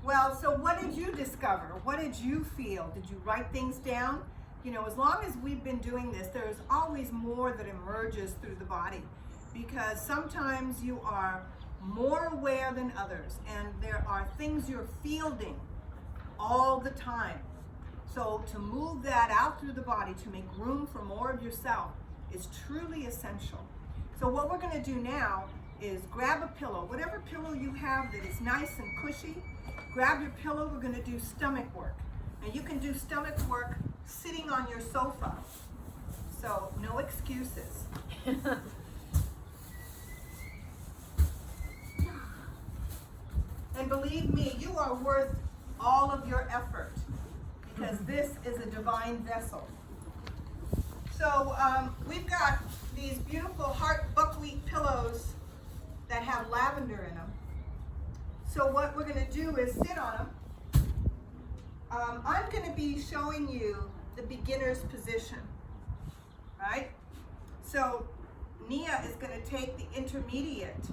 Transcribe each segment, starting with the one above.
Well, so what did you discover? What did you feel? Did you write things down? You know, as long as we've been doing this, there's always more that emerges through the body, because sometimes you are more aware than others, and there are things you're fielding all the time. So to move that out through the body, to make room for more of yourself, is truly essential. So what we're going to do now is grab a pillow, whatever pillow you have that is nice and cushy. Grab your pillow. We're going to do stomach work. And you can do stomach work sitting on your sofa. So no excuses. And believe me, you are worth all of your effort, because this is a divine vessel. So we've got these beautiful heart buckwheat pillows that have lavender in them. So what we're going to do is sit on them. I'm going to be showing you the beginner's position, right? So Nia is going to take the intermediate,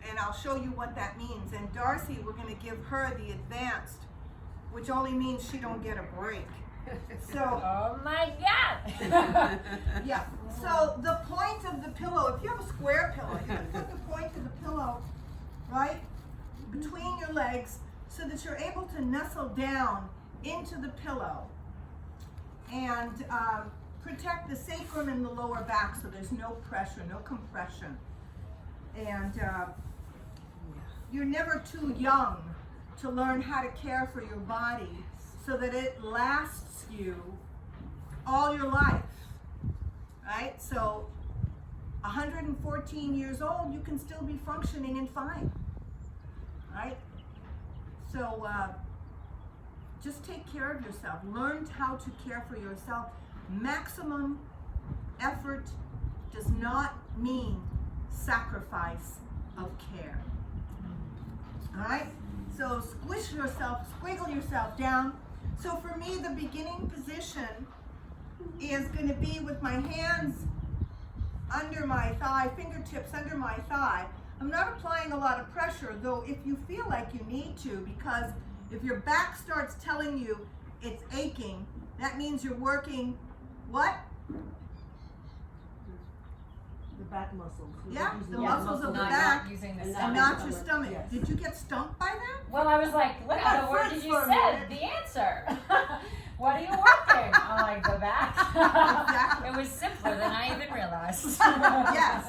and I'll show you what that means. And Darcy, we're going to give her the advanced, which only means she don't get a break. So, oh my God! Yeah. So the point of the pillow, if you have a square pillow, you're going to put the point of the pillow right between your legs, so that you're able to nestle down into the pillow and protect the sacrum and the lower back, so there's no pressure, no compression. And you're never too young to learn how to care for your body so that it lasts you all your life, right? So 114 years old, you can still be functioning and fine, right? So just take care of yourself. Learn how to care for yourself. Maximum effort does not mean sacrifice of care. All right? So squish yourself, squiggle yourself down. So for me, the beginning position is going to be with my hands under my thigh, fingertips under my thigh. I'm not applying a lot of pressure, though, if you feel like you need to, because if your back starts telling you it's aching, that means you're working what? The back muscles. Yeah, the muscles of the back, and not your stomach. Yes. Did you get stumped by that? Well, I was like, what other word did you say? The answer. What are you working? I'm like, the back. Exactly. It was simpler than I even realized. Yes.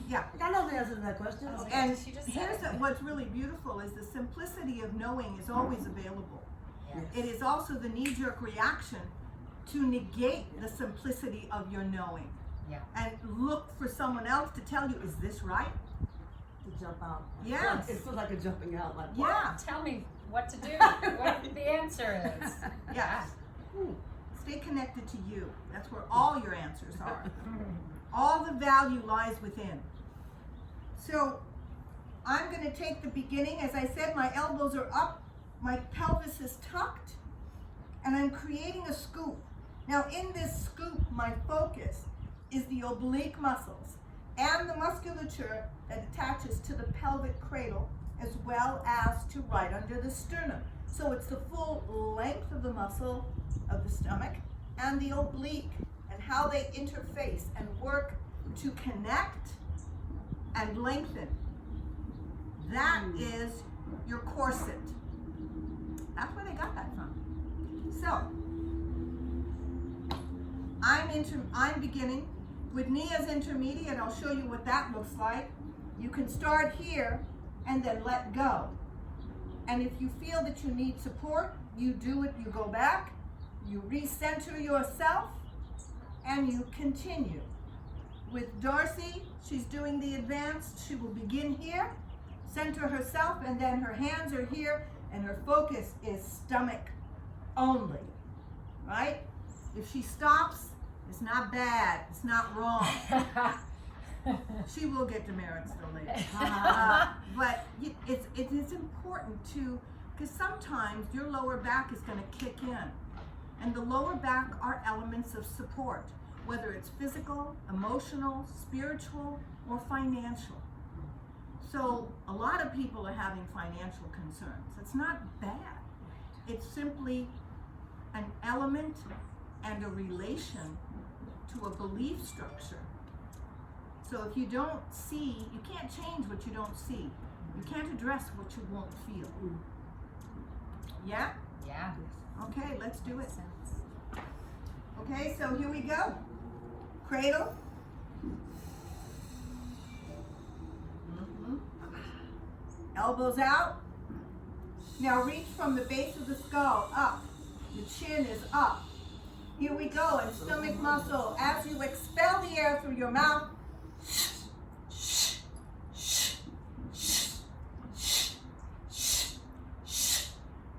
Yeah. I know the answer to that question. And here's what's really beautiful is the simplicity of knowing is always available. Yes. It is also the knee-jerk reaction to negate the simplicity of your knowing. Yeah. And look for someone else to tell you, is this right? To jump out. Yes. It feels like a jumping out. Like, Yeah. Tell me what to do, what the answer is. Yes. Stay connected to you. That's where all your answers are. All the value lies within. So I'm going to take the beginning. As I said, my elbows are up, my pelvis is tucked, and I'm creating a scoop. Now in this scoop, my focus is the oblique muscles and the musculature that attaches to the pelvic cradle, as well as to right under the sternum. So it's the full length of the muscle of the stomach and the oblique, and how they interface and work to connect and lengthen. That is your corset. That's where they got that from. So I'm beginning with Nia's intermediate. I'll show you what that looks like. You can start here and then let go. And if you feel that you need support, you do it, you go back, you recenter yourself, and you continue. With Darcy, she's doing the advanced. She will begin here, center herself, and then her hands are here, and her focus is stomach only, right? If she stops, it's not bad, it's not wrong. She will get demerits still later. But it is important to, because sometimes your lower back is going to kick in. And the lower back are elements of support, whether it's physical, emotional, spiritual, or financial. So a lot of people are having financial concerns. It's not bad. It's simply an element and a relation to a belief structure. So if you don't see, you can't change what you don't see. You can't address what you won't feel. Yeah? Yeah. Okay, let's do it. Okay, so here we go. Cradle. Elbows out. Now reach from the base of the skull up. The chin is up. Here we go, and stomach muscle. As you expel the air through your mouth,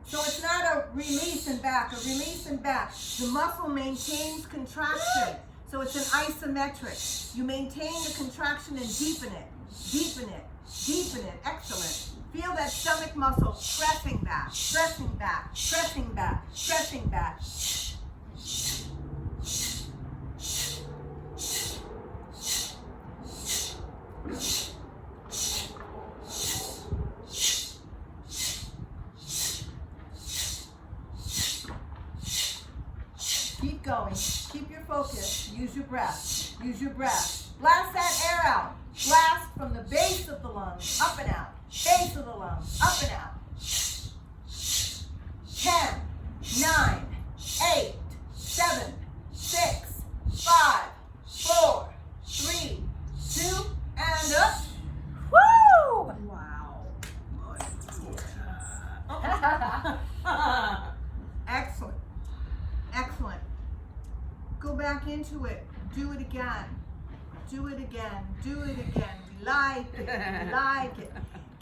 so it's not a release and back, a release and back. The muscle maintains contraction, so it's an isometric. You maintain the contraction and deepen it, deepen it, deepen it. Excellent. Feel that stomach muscle pressing back, pressing back, pressing back, pressing back. Keep going. Keep your focus. Use your breath. Use your breath. Blast that air out. Blast from the base of the lungs, up and out. Base of the lungs, up and out. 10, 9, 8, 7, 6, 5, 4, 3, 2, and up. Woo! Wow. Excellent. Excellent. Go back into it. Do it again. Do it again. Do it again. We like it. We like it.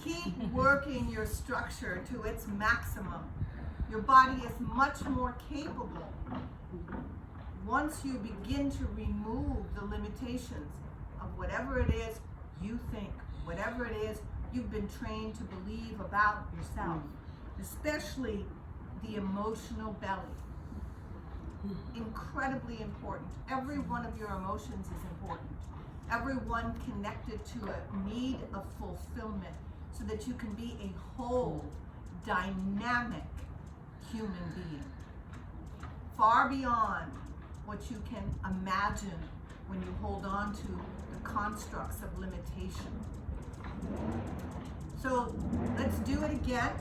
Keep working your structure to its maximum. Your body is much more capable once you begin to remove the limitations of whatever it is you think, whatever it is you've been trained to believe about yourself, especially the emotional belly. Incredibly important. Every one of your emotions is important. Every one connected to a need of fulfillment so that you can be a whole, dynamic human being. Far beyond what you can imagine when you hold on to the constructs of limitation. So let's do it again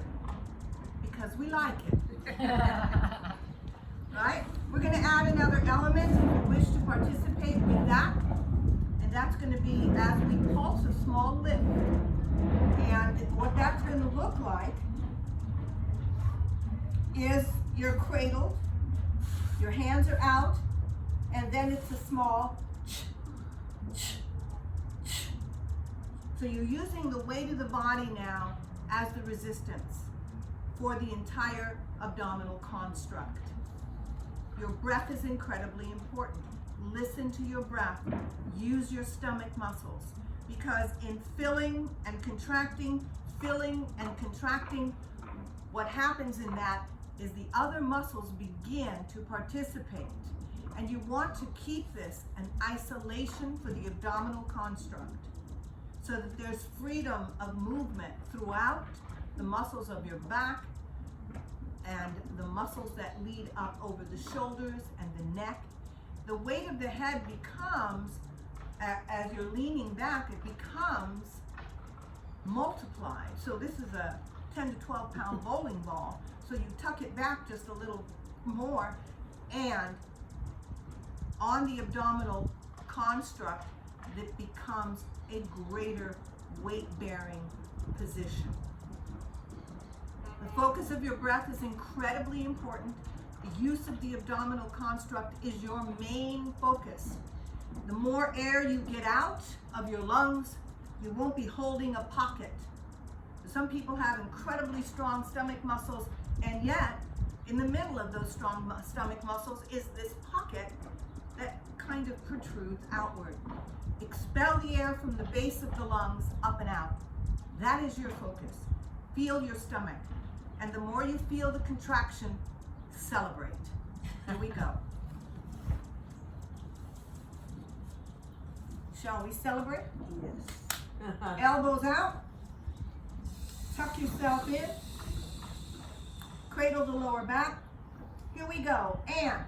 because we like it. Right? We're going to add another element if you wish to participate with that. And that's going to be as we pulse a small lift. And what that's going to look like is you're cradled, your hands are out, and then it's a small. So you're using the weight of the body now as the resistance for the entire abdominal construct. Your breath is incredibly important. Listen to your breath. Use your stomach muscles, because in filling and contracting, what happens in that is the other muscles begin to participate. And you want to keep this an isolation for the abdominal construct so that there's freedom of movement throughout the muscles of your back and the muscles that lead up over the shoulders and the neck. The weight of the head becomes, as you're leaning back, it becomes multiplied. So this is a 10 to 12 pound bowling ball. So you tuck it back just a little more, and on the abdominal construct, it becomes a greater weight-bearing position. The focus of your breath is incredibly important. The use of the abdominal construct is your main focus. The more air you get out of your lungs, you won't be holding a pocket. Some people have incredibly strong stomach muscles, and yet in the middle of those strong stomach muscles is this pocket that kind of protrudes outward. Expel the air from the base of the lungs up and out. That is your focus. Feel your stomach. And the more you feel the contraction, celebrate. Here we go. Shall we celebrate? Yes. Elbows out. Tuck yourself in. Cradle the lower back. Here we go. And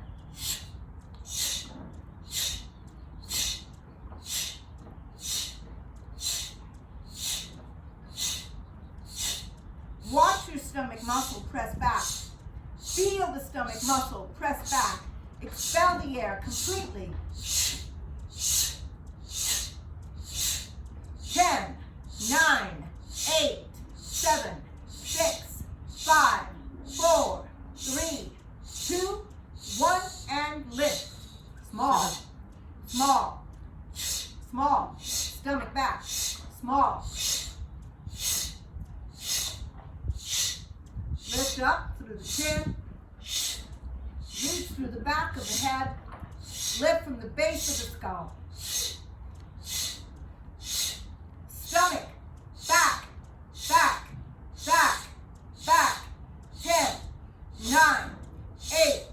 watch your stomach muscle press back. Feel the stomach muscle press back. Expel the air completely. 10, 9, 8, 7, 6, 5, 4, 3, 2, 1, and lift. Small, small, small. Stomach back. Small. Lift up through the chin. Reach through the back of the head. Lift from the base of the skull. Stomach, back, back, back, back. 10, 9, 8,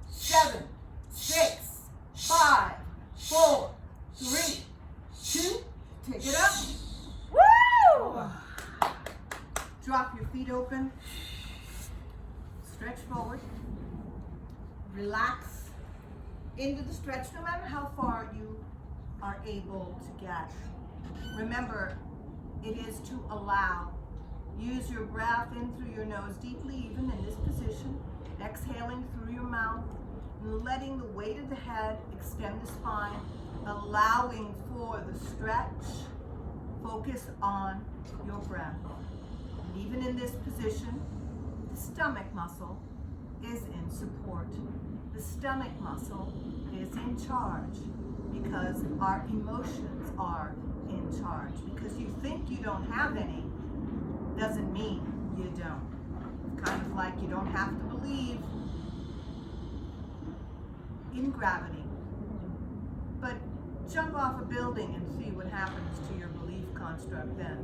7, 6, 5, 4, 3, 2. Take it up. Woo! Drop your feet open. Stretch forward. Relax into the stretch no matter how far you are able to get. Remember, it is to allow. Use your breath in through your nose deeply, even in this position. Exhaling through your mouth and letting the weight of the head extend the spine, allowing for the stretch. Focus on your breath. And even in this position, the stomach muscle is in support. The stomach muscle is in charge because our emotions are in charge. Because you think you don't have any doesn't mean you don't. Kind of like you don't have to believe in gravity. But jump off a building and see what happens to your belief construct then.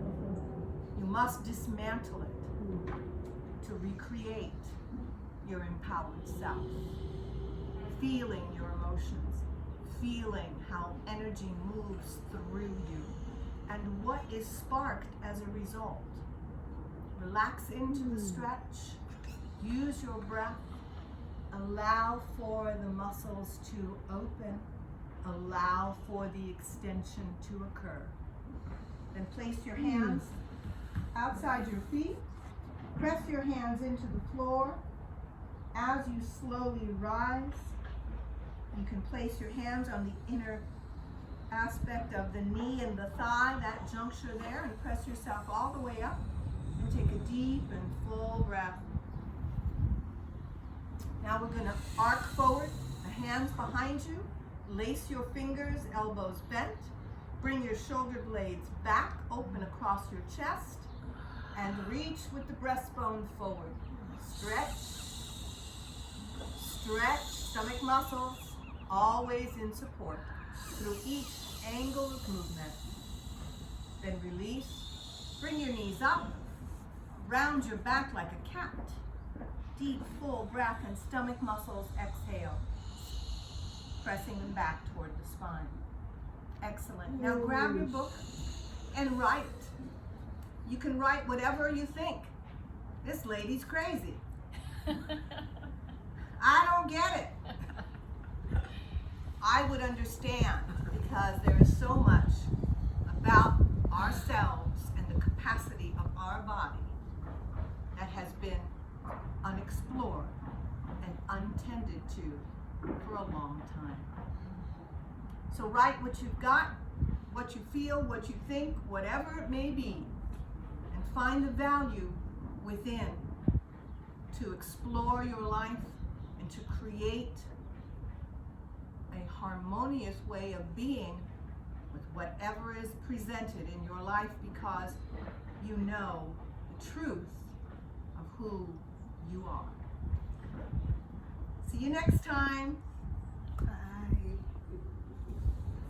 You must dismantle it to recreate your empowered self. Feeling your emotions, feeling how energy moves through you, and what is sparked as a result. Relax into the stretch, use your breath, allow for the muscles to open, allow for the extension to occur. Then place your hands outside your feet, press your hands into the floor. As you slowly rise, you can place your hands on the inner aspect of the knee and the thigh, that juncture there, and press yourself all the way up and take a deep and full breath. Now we're going to arc forward, the hands behind you, lace your fingers, elbows bent, bring your shoulder blades back, open across your chest, and reach with the breastbone forward. Stretch, stretch, stomach muscles, always in support through each angle of movement. Then release, bring your knees up, round your back like a cat. Deep, full breath and stomach muscles exhale, pressing them back toward the spine. Excellent. Now grab your book and write. You can write whatever you think. This lady's crazy. I don't get it. I would understand because there is so much about ourselves and the capacity of our body that has been unexplored and untended to for a long time. So write what you've got, what you feel, what you think, whatever it may be, and find the value within to explore your life and to create a harmonious way of being with whatever is presented in your life, because you know the truth of who you are. See you next time.